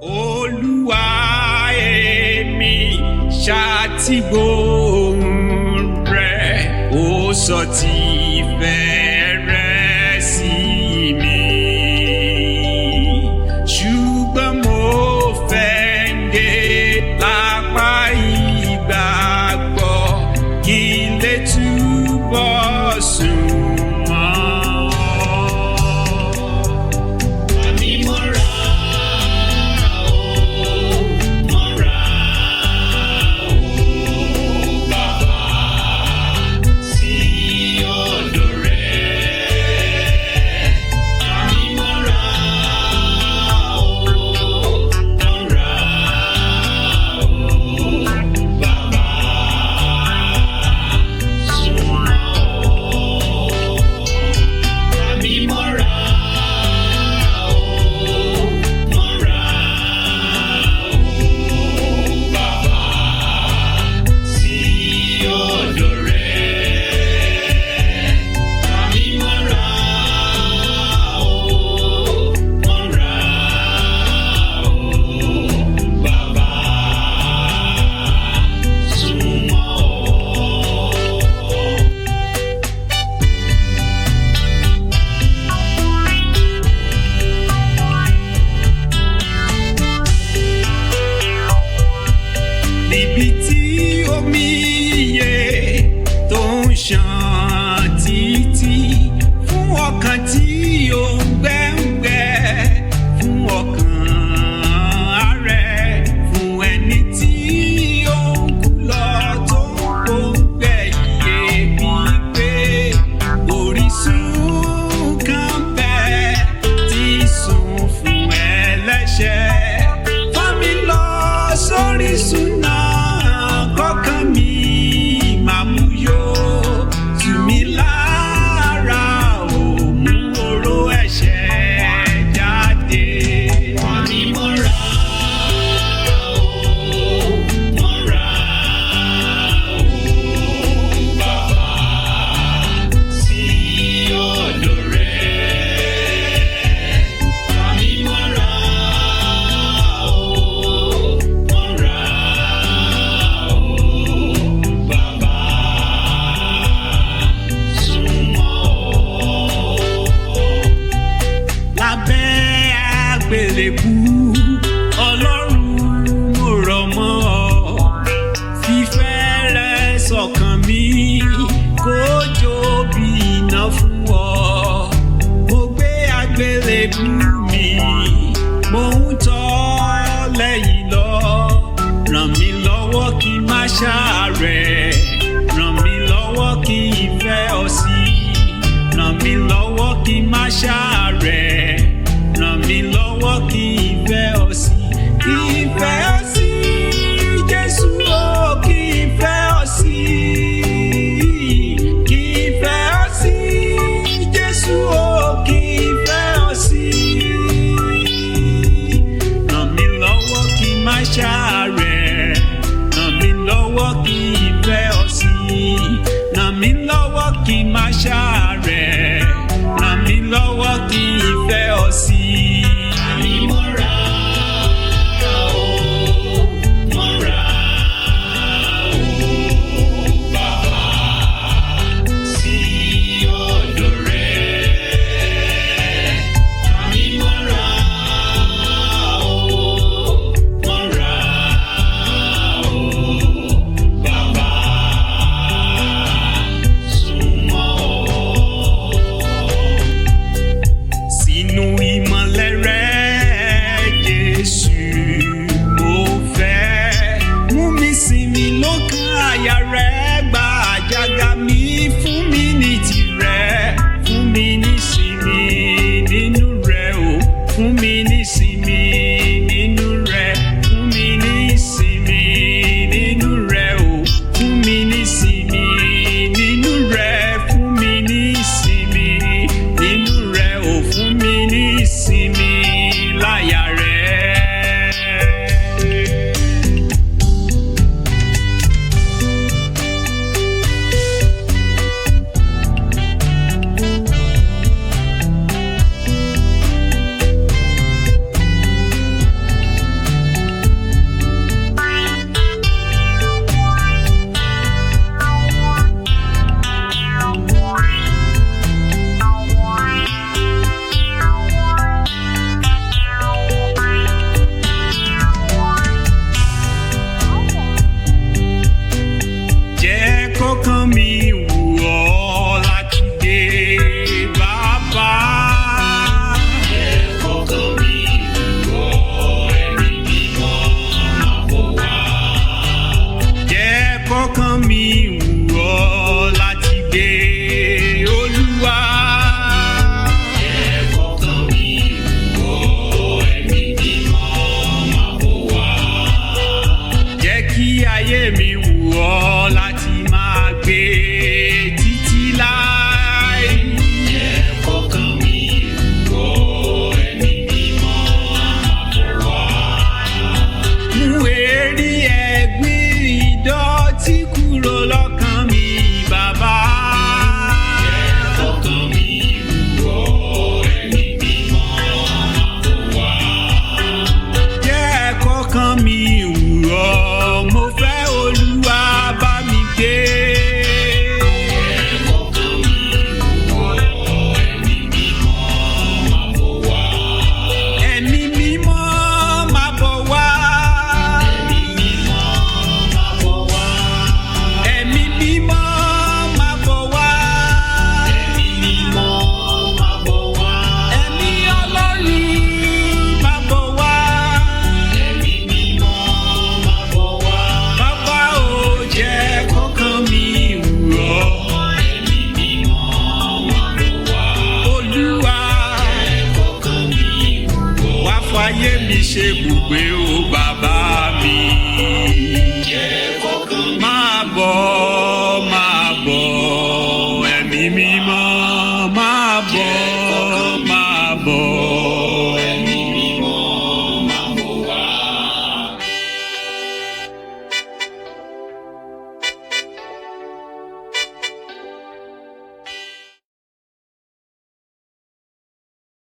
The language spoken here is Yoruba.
Olúwa èmi ṣáàtì gbóhùn rẹ̀, ó sọ ti ìfẹ́ rẹ̀ sí mi. Ṣùgbọ́n mo fẹ́ dé lápá ìgbàgbọ́ kí n lè túbọ̀ sùn. Níbi tí omi iye tó ń ṣàn títí fún ọkàn tí ó ń gbẹ́ngbẹ́, fún ọkàn àárẹ̀, fún ẹni tí ó ń kú lọ tó ń gbòǹgbẹ iye bíi pé orísun kan bẹ́ẹ̀ tí sùn fún ẹlẹ́ṣẹ̀. Fà mí lọ sórísun náà. Àgbélébù Ọlọ́run mo rọ̀ mọ́ ọ, fífẹ́ rẹ sọ̀kan mi kó jó bí iná fún ọ. Mo gbé àgbélébù mi, mo ń tọ̀ lẹ́yìn lọ. Ràn mí lọ́wọ́ kí n má ṣàárẹ̀, ràn mí lọ́wọ́ kí n fẹ́ ọ sí, ràn mí lọ́wọ́ kí n má ṣàárẹ̀, ràn mí lọ́wọ́ kí n fẹ́ ọ sí, kí n fẹ́ ọ sí, Jésù o, kí n fẹ́ ọ sí, kí n fẹ́ ọ sí, Jésù o, kí n fẹ́ ọ sí. Ràn mí lọ́wọ́ kí n má ṣàárẹ̀, ràn mí lọ́wọ́ kí n fẹ́ ọ sí, ràn mí lọ́wọ́ kí n má ṣàárẹ̀, ràn mí lọ́wọ́ kí n fẹ́ ọ sí. ṣe bùgbé o bàbá mi. Jẹ́ kó